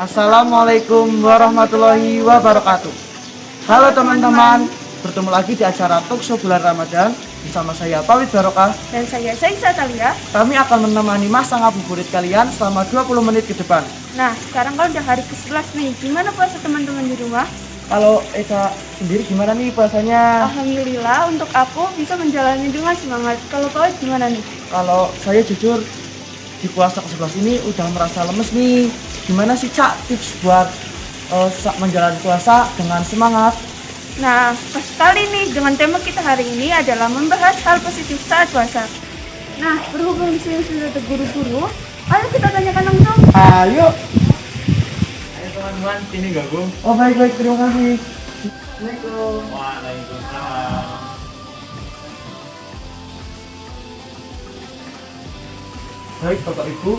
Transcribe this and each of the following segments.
Assalamualaikum warahmatullahi wabarakatuh. Halo teman-teman, bertemu lagi di acara Talkshow bulan Ramadan bersama saya Pawit Barokah Dan saya Saisa Talia. Kami akan menemani masa ngabuburit kalian selama 20 menit ke depan. Nah, sekarang kan udah hari ke-11 nih. Gimana puasa teman-teman di rumah? Kalau Eka sendiri gimana nih puasanya? Alhamdulillah untuk aku bisa menjalani dengan semangat. Kalau Pawit gimana nih? Kalau saya jujur di puasa ke-11 ini udah merasa lemes nih. Gimana sih Cak tips buat menjalani puasa dengan semangat? Nah, pas sekali nih dengan tema kita hari ini adalah membahas hal positif saat puasa. Nah, berhubung di sini sudah ada guru-guru, ayo kita tanyakan langsung. Ayo. Ayo teman-teman, sini gabung. Oh baik, terima kasih. Assalamualaikum. Waalaikumsalam. Baik Bapak Ibu,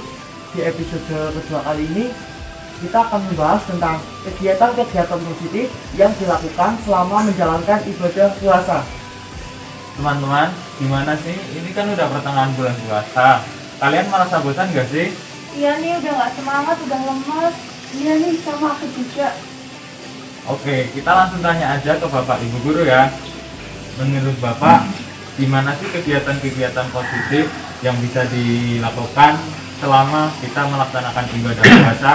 di episode kedua kali ini kita akan membahas tentang kegiatan-kegiatan positif yang dilakukan selama menjalankan ibadah puasa. Teman-teman, gimana sih? Ini kan udah pertengahan bulan puasa. Kalian merasa bosan gak sih? Iya nih, udah gak semangat, udah lemas. Iya nih, sama aku juga. Oke, kita langsung tanya aja ke Bapak Ibu Guru ya. Menurut Bapak, gimana sih kegiatan-kegiatan positif yang bisa dilakukan selama kita melaksanakan ibadah puasa?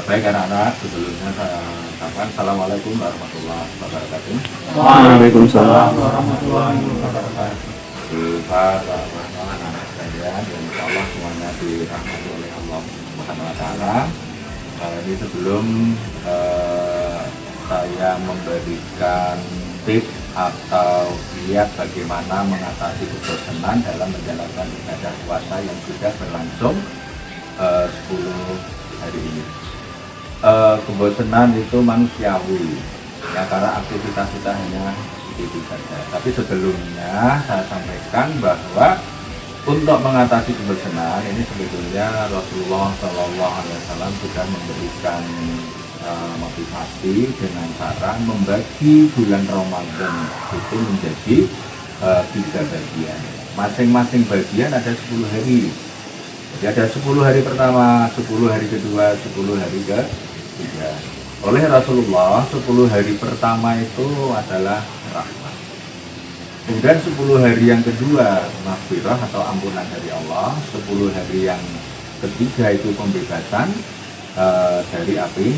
Baik anak-anak, sebelumnya saya ucapkan Assalamualaikum warahmatullahi wabarakatuh. Waalaikumsalam warahmatullahi wabarakatuh. Para anak-anak sekalian, dan insya Allah semuanya dirahmati oleh Allah Subhanahu Wa Taala. Ini sebelum saya memberikan tips atau kiat bagaimana mengatasi kebosanan dalam menjalankan ibadah puasa yang sudah berlangsung 10 hari ini. Kebosanan itu manusiawi ya, karena aktivitas kita hanya itu saja. Tapi sebelumnya saya sampaikan bahwa untuk mengatasi kebosanan ini sebetulnya Rasulullah SAW sudah memberikan motivasi dengan cara membagi bulan Ramadan itu menjadi 3 bagian. Masing-masing bagian ada 10 hari. Jadi ada 10 hari pertama, 10 hari kedua, 10 hari ketiga. Oleh Rasulullah, 10 hari pertama itu adalah rahmat. Kemudian 10 hari yang kedua, maghfirah atau ampunan dari Allah. 10 hari yang ketiga itu pembebasan dari api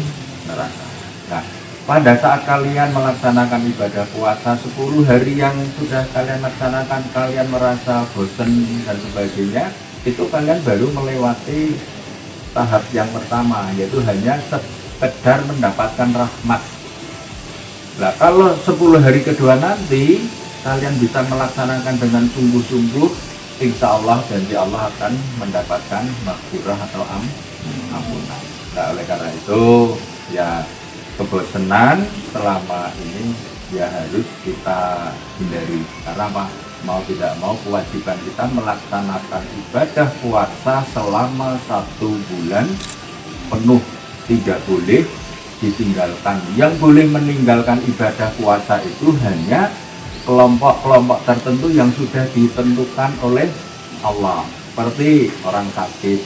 neraka. Nah, pada saat kalian melaksanakan ibadah puasa 10 hari yang sudah kalian laksanakan, kalian merasa bosan dan sebagainya, itu kalian baru melewati tahap yang pertama, yaitu hanya sekedar mendapatkan rahmat. Nah, kalau 10 hari kedua nanti kalian bisa melaksanakan dengan sungguh-sungguh, insya Allah janji Allah akan mendapatkan maghfirah atau ampunan. Nah, oleh karena itu ya, kebosanan selama ini ya harus kita hindari. Karena apa? Mau tidak mau kewajiban kita melaksanakan ibadah puasa selama 1 bulan penuh, tidak boleh ditinggalkan. Yang boleh meninggalkan ibadah puasa itu hanya kelompok-kelompok tertentu yang sudah ditentukan oleh Allah, seperti orang sakit,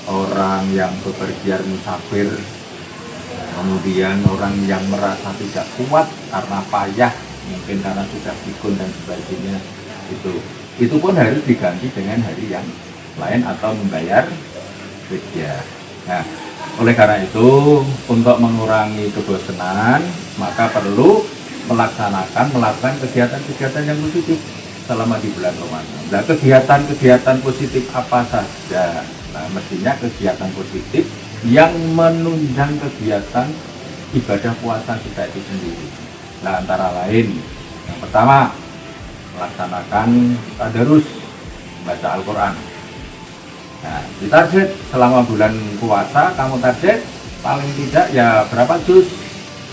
orang yang bepergian musafir, kemudian orang yang merasa tidak kuat karena payah, mungkin karena sudah pikun dan sebagainya. Itu pun harus diganti dengan hari yang lain atau membayar fidyah. Nah, oleh karena itu untuk mengurangi kebosanan maka perlu melakukan kegiatan-kegiatan yang positif selama di bulan Ramadan. Nah, kegiatan-kegiatan positif apa saja? Nah, mestinya kegiatan positif yang menunjang kegiatan ibadah puasa kita itu sendiri. Nah, antara lain yang pertama, melaksanakan tadarus, baca Al-Quran. Nah, ditarget selama bulan puasa, kamu target paling tidak ya berapa juz,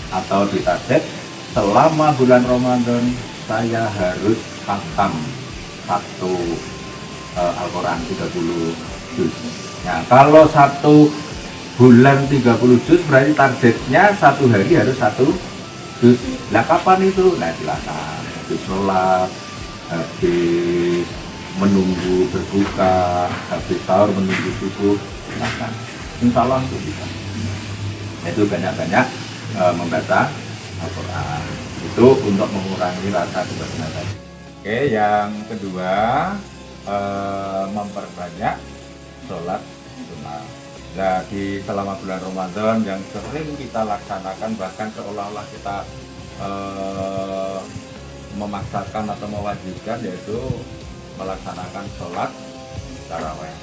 atau ditarget selama bulan Ramadan saya harus khatam 1 Al-Quran 30 juz. Nah, kalau 1 bulan 30 juz berarti targetnya 1 hari harus 1 juz. Nah, kapan itu? Nah, silakan habis sholat, habis menunggu berbuka, habis sahur menunggu subuh, silahkan. Insya Allah itu bisa. Itu banyak-banyak membaca Al-Quran. Itu untuk mengurangi rasa kebosanan tadi. Oke, yang kedua memperbanyak sholat sunnah. Nah, di selama bulan Ramadan yang sering kita laksanakan, bahkan seolah-olah kita memaksakan atau mewajibkan, yaitu melaksanakan sholat taraweh.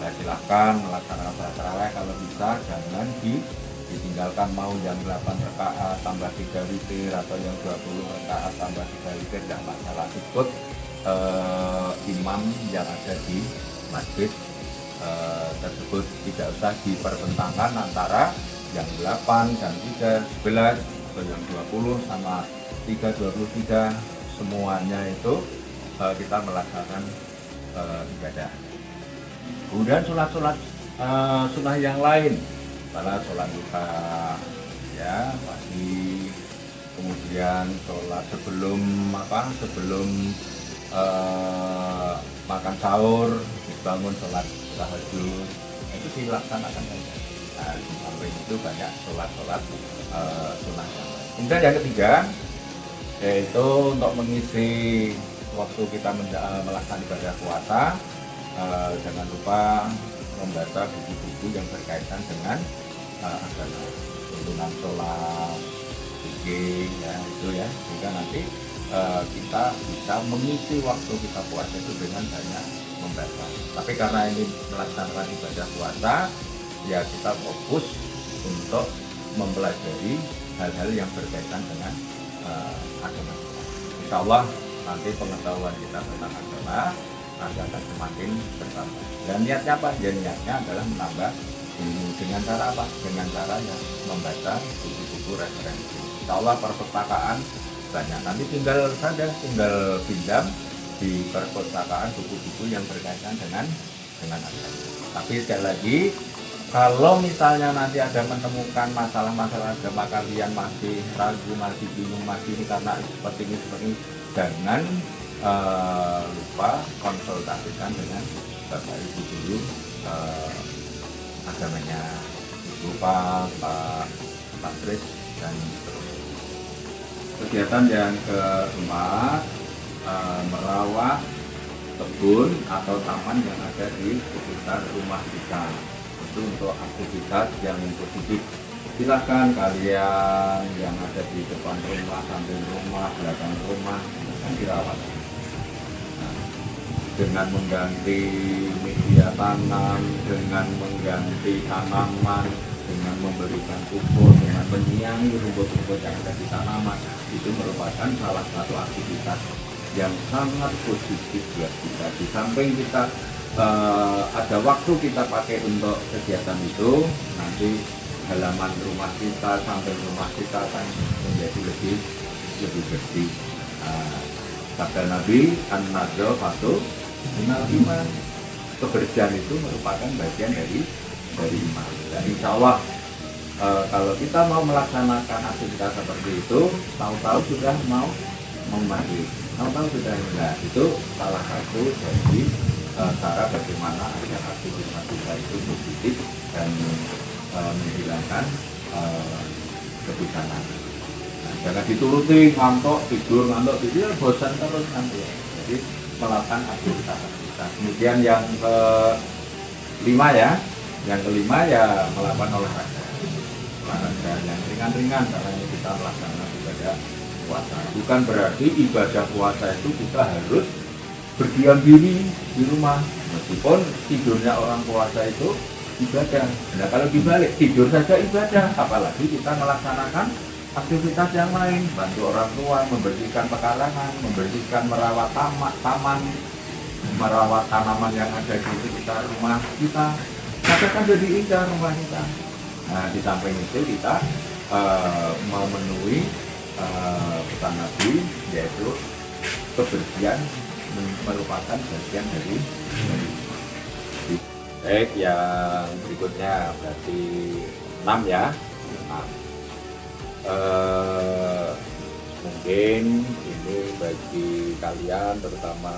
Nah, silahkan melaksanakan sholat taraweh, kalau bisa jangan ditinggalkan, mau yang 8 rakaat tambah 3 witir atau yang 20 rakaat tambah 3 witir, tidak masalah, ikut imam yang ada di masjid tersebut. Tidak usah dipertentangkan antara yang 8 dan 3, 11 atau yang 20 sama 3, 23, semuanya itu kita melaksanakan ibadah. Kemudian sholat-sholat sunnah yang lain, misalnya sholat duha ya pagi, kemudian sholat sebelum makan sahur, dibangun sholat tahajud, itu dilaksanakan saja. Nah, di samping itu banyak sholat-sholat sunnah yang lain. Kemudian yang ketiga, yaitu untuk mengisi waktu kita melaksanakan ibadah puasa, jangan lupa membaca buku-buku yang berkaitan dengan agama, tuntunan sholat, fikih, ya itu ya, sehingga nanti kita bisa mengisi waktu kita puasa itu dengan banyak membaca. Tapi karena ini melaksanakan ibadah puasa, ya kita fokus untuk mempelajari hal-hal yang berkaitan dengan agama. Insya Allah nanti pengetahuan kita tentang agama nanti akan semakin bertambah. Dan niatnya apa? Ya, niatnya adalah menambah ilmu. Dengan cara apa? Dengan cara yang membaca buku-buku referensi. Insya Allah perpustakaan banyak. Nanti tinggal pinjam di perpustakaan buku-buku yang berkaitan dengan agama. Tapi sekali lagi, kalau misalnya nanti ada menemukan masalah-masalah agama, kalian masih ragu, masih bingung, masih ini karena seperti ini, jangan lupa konsultasikan dengan Bapak Ibu guru agamanya, lupa Pak Kris dan seterusnya. Kegiatan yang keempat, merawat kebun atau taman yang ada di sekitar rumah kita. Itu untuk aktivitas yang positif. Silahkan kalian yang ada di depan rumah, samping rumah, belakang rumah, yang dirawat. Nah, dengan mengganti media tanam, dengan mengganti tanaman, dengan memberikan pupuk, dengan menyiangi rumput-rumput yang ada di tanaman, itu merupakan salah satu aktivitas yang sangat positif buat kita. Di samping kita ada waktu kita pakai untuk kegiatan itu, nanti halaman rumah kita, samping rumah kita akan menjadi lebih bersih. Sabda Nabi, an-nadzafatu minal iman. Kebersihan itu merupakan bagian dari iman. Dan insya Allah kalau kita mau melaksanakan aktivitas seperti itu, tahu-tahu sudah mau mandi, tahu-tahu sudah enggak, itu salah satu dari cara bagaimana agar aktivitas kita itu positif dan menghilangkan kebosanan. Nah, jangan dituruti ngantuk tidur, bosan terus nanti. Jadi melakukan aktivitas. Kemudian yang kelima ya melakukan olahraga yang ringan-ringan, karena ini kita melaksanakan ibadah puasa. Bukan berarti ibadah puasa itu kita harus berdiam diri di rumah, meskipun tidurnya orang puasa itu ibadah. Nah, kalau dibalik, tidur saja ibadah, apalagi kita melaksanakan aktivitas yang lain, bantu orang tua, membersihkan pekarangan, merawat taman, merawat tanaman yang ada di sekitar rumah kita, kan jadi indah rumah kita. Nah, di samping itu kita memenuhi pesan Nabi, yaitu kebersihan merupakan bagian dari. Baik, yang berikutnya berarti 6 ya. Mungkin ini bagi kalian, terutama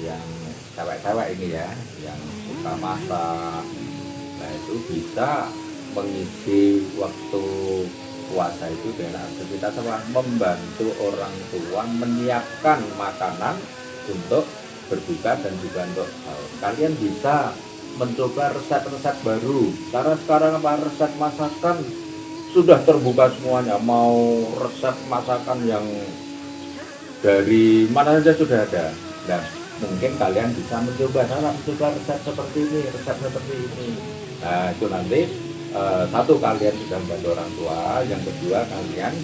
yang cewek-cewek ini ya, yang suka masak, Nah itu bisa mengisi waktu puasa itu dengan aktivitas apa? Membantu orang tua menyiapkan makanan untuk berbuka dan juga untuk sahur. Kalian bisa mencoba resep-resep baru, karena sekarang apa, resep masakan sudah terbuka semuanya. Mau resep masakan yang dari mana saja sudah ada. Nah mungkin kalian bisa mencoba resep seperti ini, resep seperti ini. Nah itu nanti satu, kalian sudah membantu orang tua, yang kedua kalian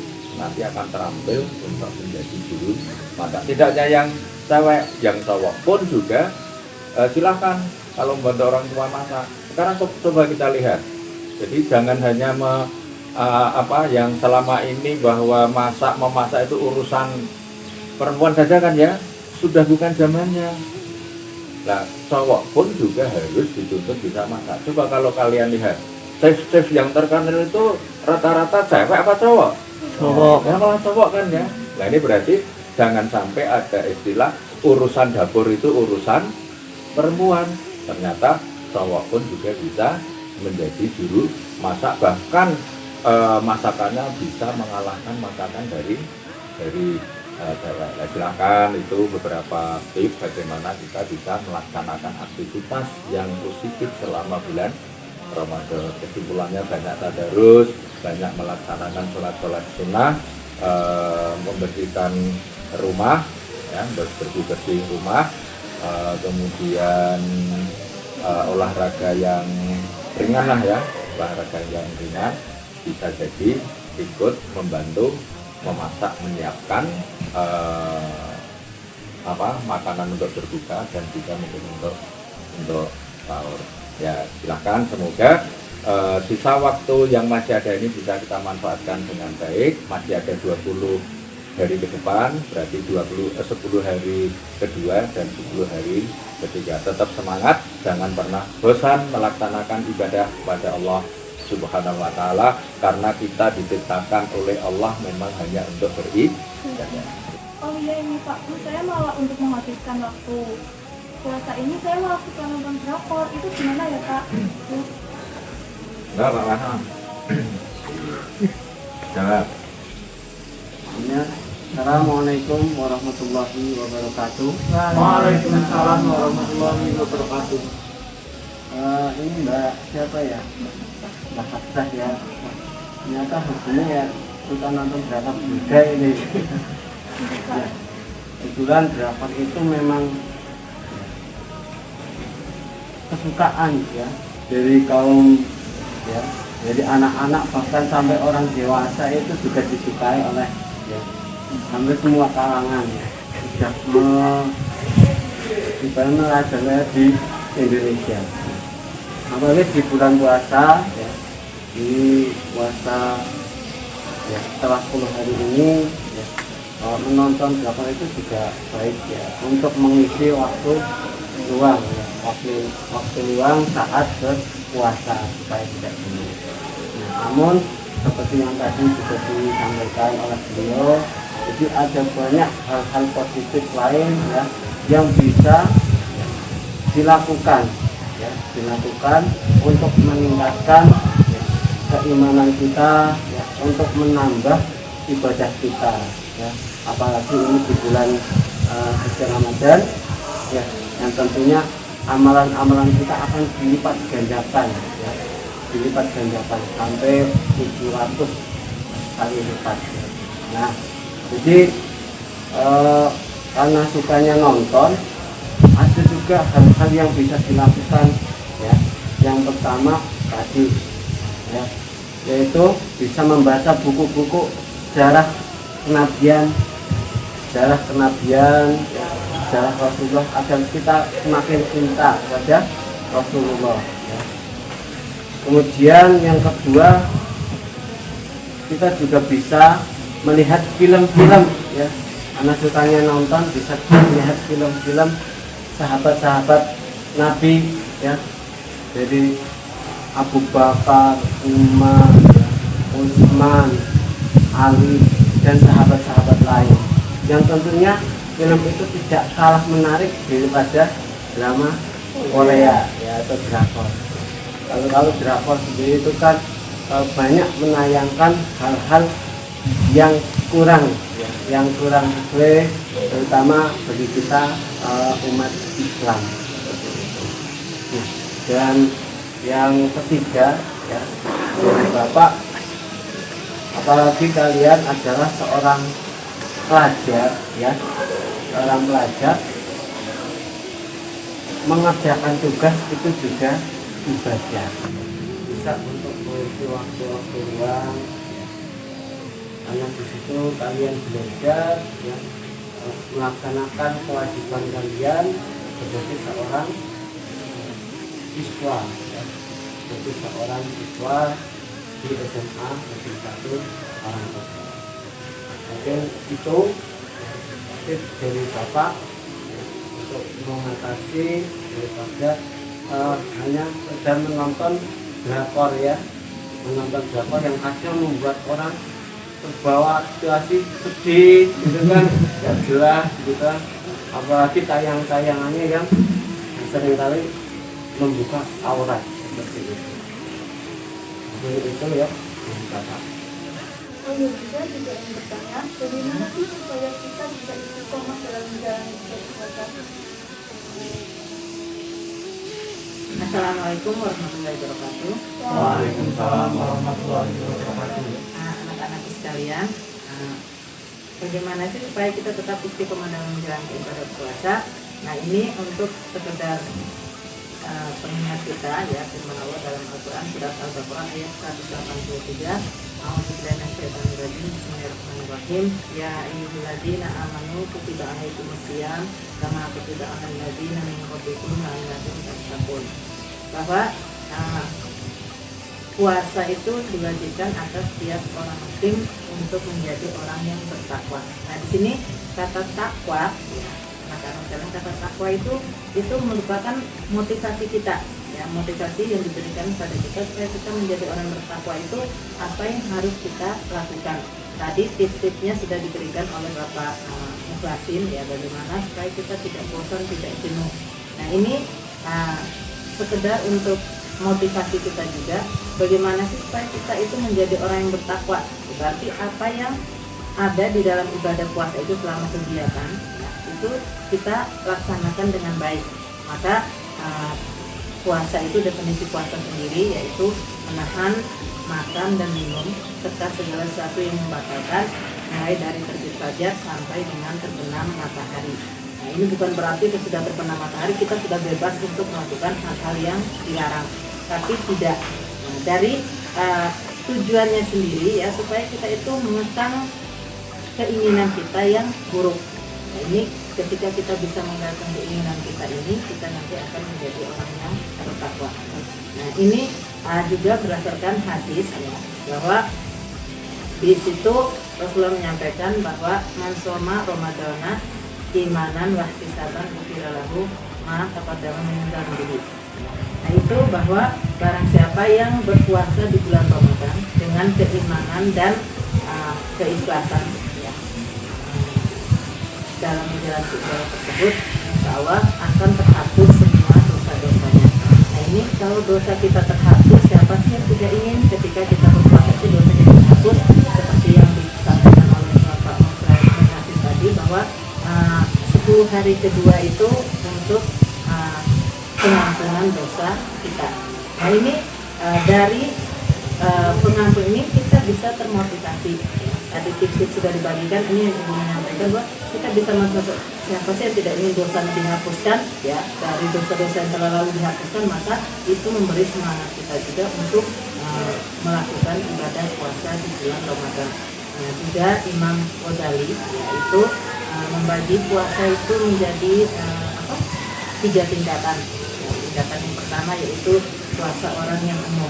nanti akan terampil untuk menjadi juru masak. Tidak hanya yang cewek, yang cowok pun juga silahkan kalau membantu orang tua masak. Sekarang coba kita lihat, jadi jangan hanya yang selama ini bahwa memasak itu urusan perempuan saja kan ya, sudah bukan zamannya. Nah cowok pun juga harus dituntut bisa masak. Coba kalau kalian lihat chef yang terkenal itu rata-rata cewek apa cowok? Cowok. Ya malah cowok kan ya. Nah ini berarti jangan sampai ada istilah urusan dapur itu urusan perempuan. Ternyata cowok pun juga bisa menjadi juru masak, bahkan masakannya bisa mengalahkan masakan dari cewek. Nah, silakan, itu beberapa tips bagaimana kita bisa melaksanakan aktivitas yang positif selama bulan Ramadan. Kesimpulannya banyak tadarus, banyak melaksanakan sholat sunnah, membersihkan rumah, ya, bersih rumah, kemudian olahraga yang ringan lah ya, olahraga yang ringan bisa jadi ikut membantu memasak, menyiapkan makanan untuk berbuka dan juga mungkin untuk sahur. Ya silahkan, semoga sisa waktu yang masih ada ini bisa kita manfaatkan dengan baik. Masih ada 20 hari ke depan, berarti 10 hari kedua dan 10 hari ketiga. Tetap semangat, jangan pernah bosan melaksanakan ibadah kepada Allah Subhanahu wa Ta'ala, karena kita diciptakan oleh Allah memang hanya untuk beribadah. Oh iya ini Pak, saya malah untuk menghabiskan waktu puasa ini saya malah suka nonton drakor. Itu gimana ya Pak? Enggak apa-apa. Jawab. Assalamualaikum warahmatullahi wabarakatuh. Waalaikumsalam warahmatullahi wabarakatuh. Ini Mbak siapa ya? Mbak Hafsah ya. Ternyata hobinya ya suka nonton drakor juga ini. Ya, kebetulan drakor itu memang kesukaan ya dari kaum ya, jadi anak-anak bahkan sampai orang dewasa itu juga disukai oleh ya, hampir semua kalangan ya. Sudah merajalela di Indonesia. Apalagi di bulan puasa ya, di puasa ya setelah 10 hari ini ya, menonton drakor itu juga baik ya untuk mengisi waktu luang ya, waktu luang saat berpuasa supaya tidak jenuh. Nah, namun seperti yang tadi juga disampaikan oleh beliau, jadi ada banyak hal-hal positif lain ya yang bisa ya, dilakukan untuk meningkatkan ya, keimanan kita ya, untuk menambah ibadah kita ya, apalagi ini di bulan suci Ramadan ya, yang tentunya amalan-amalan kita akan dilipat gandakan ya, dilipat gandakan sampai 700 kali lipat ya. Nah jadi karena sukanya nonton, ada juga hal-hal yang bisa dilakukan ya. Yang pertama tadi ya, yaitu bisa membaca buku-buku sejarah kenabian ya, sejarah Rasulullah, agar kita semakin cinta kepada Rasulullah ya. Kemudian yang kedua, kita juga bisa melihat film-film ya, anak sukanya nonton, bisa melihat film-film sahabat-sahabat Nabi ya, jadi Abu Bakar, Umar ya, Utsman, Ali dan sahabat-sahabat lain, yang tentunya film itu tidak kalah menarik daripada drama Korea ya, atau drakor. Kalau drakor sendiri itu kan banyak menayangkan hal-hal yang kurang ya, yang kurang sesuai terutama bagi kita umat Islam. Nah, dan yang ketiga ya, dari Bapak, apalagi kalian adalah seorang pelajar ya, seorang pelajar, mengerjakan tugas itu juga ibadah. Bisa untuk mengisi waktu-waktu luang ya. Karena di situ kalian belajar ya, melaksanakan kewajiban kalian sebagai seorang siswa ya. Sebagai seorang siswa di SMA Negeri 1 Orang Tua. Mungkin itu tips dari Bapak untuk mengatasi daripada hanya sekedar menonton drakor ya, menonton drakor yang kadang membuat orang terbawa situasi sedih gitu kan, gak jelas gitu kan, apalagi tayang-tayangannya yang seringkali membuka aurat seperti itu. Jadi itu ya Bapak. Oh iya, saya juga ingin bertanya, bagaimana sih supaya kita bisa istiqomah dalam menjalani puasa? Assalamualaikum warahmatullahi wabarakatuh. Waalaikumsalam warahmatullahi wabarakatuh. Anak-anak sekalian, bagaimana sih supaya kita tetap istiqomah dalam menjalankan ibadah puasa? Nah, ini untuk sekedar pengingat kita ya, firman Allah dalam Al-Quran surat Al-Baqarah ayat 183. Bismillahirrahmanirrahim. Ya ayyuhalladzina amanu kutiba alaikumusiyam kama kutiba alal ladzina min qablikum la'allakum tattaqun. Bahwa puasa itu diwajibkan atas setiap orang muslim untuk menjadi orang yang bertakwa. Nah, di sini kata takwa ya, kata takwa itu merupakan motivasi kita ya, motivasi yang diberikan pada kita supaya kita menjadi orang bertakwa itu apa yang harus kita lakukan. Tadi tips-tipsnya sudah diberikan oleh Bapak Mukhlasin ya, bagaimana supaya kita tidak bosan, tidak jenuh. Nah, ini sekedar untuk motivasi kita juga, bagaimana sih supaya kita itu menjadi orang yang bertakwa. Berarti apa yang ada di dalam ibadah puasa itu selama kegiatan ya, itu kita laksanakan dengan baik. Maka puasa itu definisi puasa sendiri yaitu menahan makan dan minum serta segala sesuatu yang membatalkan mulai dari terbit fajar sampai dengan terbenam matahari. Nah, ini bukan berarti sudah terbenam matahari kita sudah bebas untuk melakukan hal-hal yang dilarang, tapi tidak. Nah, dari tujuannya sendiri ya, supaya kita itu mengekang keinginan kita yang buruk. Nah, ini ketika kita bisa menggapai keinginan kita ini, kita nanti akan menjadi orang yang bertakwa. Nah, ini juga berdasarkan hadis ya, bahwa di situ Rasulullah menyampaikan bahwa man shoma Ramadana imanan wa ihtisaban ghufira lahu ma taqaddama min dzambihi. Nah, itu bahwa barang siapa yang berpuasa di bulan Ramadan dengan keimanan dan keikhlasan ya, dalam menjalani ibadah tersebut, insya Allah akan terhapus semua dosa-dosanya. Nah, ini kalau dosa kita terhapus, siapa sih yang tidak ingin ketika kita berpuasa itu dosa kita terhapus, seperti yang disampaikan oleh Bapak Mukhlasin tadi, bahwa 10 hari kedua itu untuk pengampunan dosa kita. Nah, ini dari pengampun ini kita bisa termotivasi. Tadi tips-tips sudah dibagikan, ini yang ingin menyampaikan bahwa kita bisa masuk, siapa sih yang tidak ingin dosa dihapuskan ya, dari dosa-dosa yang telah lalu dihapuskan, maka itu memberi semangat kita juga untuk melakukan ibadah puasa di bulan Ramadan. Nah, juga Imam Ghazali yaitu membagi puasa itu menjadi 3 tingkatan. Ya, tingkatan yang pertama yaitu puasa orang yang umum.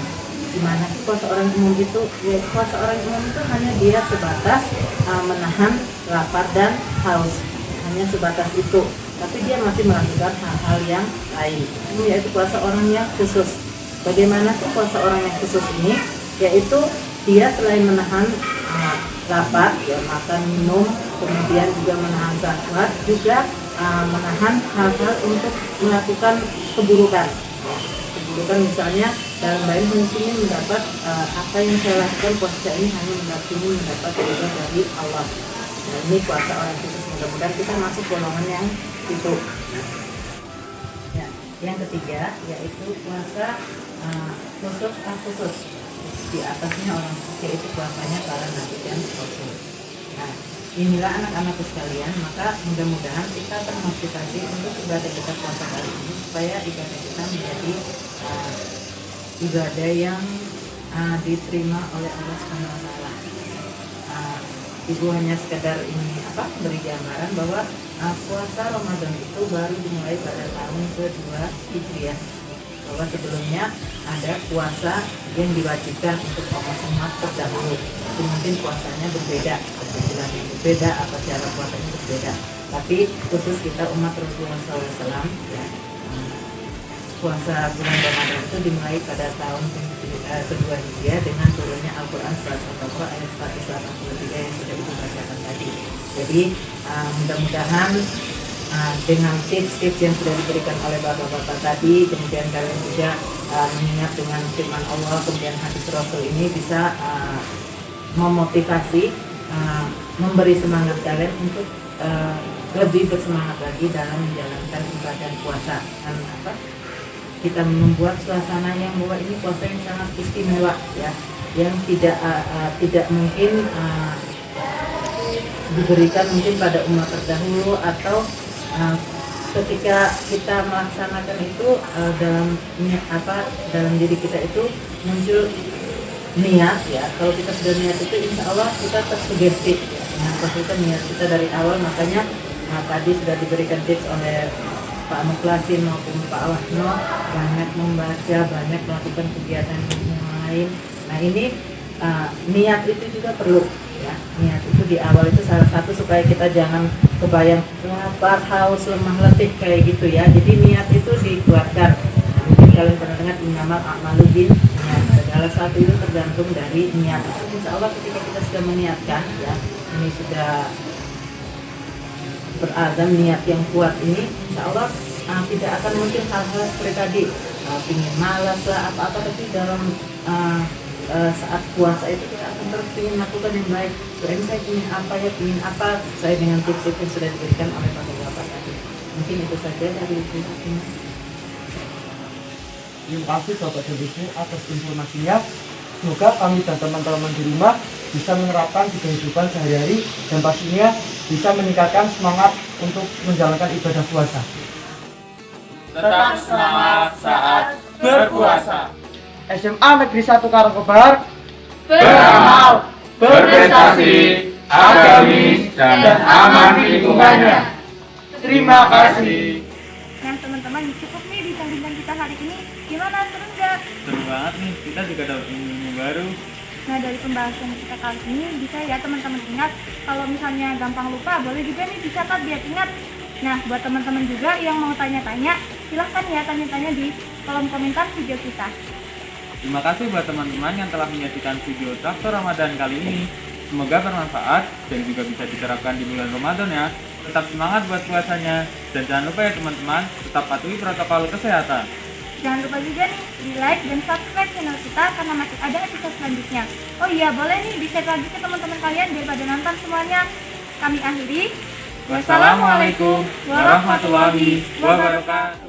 Gimana sih puasa orang umum itu? Ya, puasa orang umum itu hanya dia sebatas menahan lapar dan haus, hanya sebatas itu. Tapi dia masih melakukan hal-hal yang lain. Ini yaitu puasa orang yang khusus. Bagaimana sih puasa orang yang khusus ini? Yaitu dia selain menahan lapar, ya, makan minum, kemudian juga menahan syahwat, juga menahan hal-hal untuk melakukan keburukan. Ya, Itu kan misalnya dalam bayi muslimin mendapat apa yang saya lakukan puasa ini hanya mendapat ridho dari Allah. Nah, ini puasa orang khusus, mudah-mudahan kita masuk golongan yang itu. Ya, yang ketiga yaitu puasa khusus. Di atasnya orang khusus yaitu puasanya para nabi dan rasul. Nah, inilah anak-anakku sekalian, maka mudah-mudahan kita termotivasi untuk ibadah kita puasa kali ini supaya ibadah kita menjadi ibadah yang diterima oleh Allah Subhanahu wa taala. Ibu hanya sekedar beri gambaran bahwa puasa Ramadan itu baru dimulai pada tahun kedua Hijriah. Bahwa sebelumnya ada puasa yang diwajibkan untuk umat terdahulu. Itu mungkin puasanya berbeda, berbeda apa cara puasanya berbeda. Tapi khusus kita umat Rasulullah SAW, ya, puasa bulan Ramadan itu dimulai pada tahun kedua Hijriah dengan turunnya Al-Quran surat Al-Baqarah ayat 183 yang sudah Ibu bacakan tadi. Jadi mudah-mudahan dengan tips-tips yang sudah diberikan oleh bapak-bapak tadi, kemudian kalian juga mengingat dengan firman Allah, kemudian hadis Rasul ini bisa memotivasi, memberi semangat kalian untuk lebih bersemangat lagi dalam menjalankan ibadah puasa. Karena kita membuat suasana yang bahwa ini puasa yang sangat istimewa, ya, yang tidak mungkin diberikan mungkin pada umat terdahulu, atau ketika kita melaksanakan itu dalam diri kita itu muncul niat, ya. Kalau kita sudah niat itu insya Allah kita tersugesti, ya. Nah, kita niat kita dari awal, makanya tadi sudah diberikan tips oleh Pak Mukhlasin maupun Pak Wahno, banyak membaca, banyak melakukan kegiatan yang lain. Nah, ini niat itu juga perlu, ya. Niat itu di awal itu salah satu supaya kita jangan kebayang lapar, haus, lemah, letih kayak gitu, ya. Jadi niat itu dikuatkan. Nah, mungkin kalian pernah dengar innamal a'malu binniyat. Segala sesuatu itu tergantung dari niat. Insya Allah ketika kita sudah meniatkan, ya, ini sudah berazam, niat yang kuat ini, insya Allah tidak akan muncul hal-hal seperti tadi, ingin malas lah apa-apa, tapi dalam saat puasa itu kita akan terus ingin melakukan yang baik. Selain saya ingin apa, ya, ingin apa, saya dengan tips-tips yang sudah diberikan oleh bapak-bapak tadi. Mungkin itu saja dari kita. Terima kasih Bapak dan Ibu atas informasinya. Semoga kami dan teman-teman di rumah bisa menerapkan di kehidupan sehari-hari dan pastinya bisa meningkatkan semangat untuk menjalankan ibadah puasa. Tetap semangat saat berpuasa. SMA Negeri 1 Karangkobar Beramal, berprestasi, agamis, dan aman lingkungannya. Terima kasih. Nah teman-teman, cukup nih di tandingan kita hari ini. Gimana, seru nggak? Seru banget nih, kita juga dapat ilmu baru. Nah dari pembahasan kita kali ini bisa ya teman-teman ingat, kalau misalnya gampang lupa boleh juga nih dicatat biar ingat. Nah buat teman-teman juga yang mau tanya-tanya, silahkan ya tanya-tanya di kolom komentar video kita. Terima kasih buat teman-teman yang telah menyaksikan video Traktor Ramadan kali ini. Semoga bermanfaat dan juga bisa diterapkan di bulan Ramadan, ya. Tetap semangat buat puasanya. Dan jangan lupa ya teman-teman, tetap patuhi protokol kesehatan. Jangan lupa juga nih di like dan subscribe channel kita karena masih ada episode selanjutnya. Oh iya, boleh nih di-share lagi ke teman-teman kalian biar pada nonton semuanya. Kami akhiri. Wassalamualaikum warahmatullahi wabarakatuh.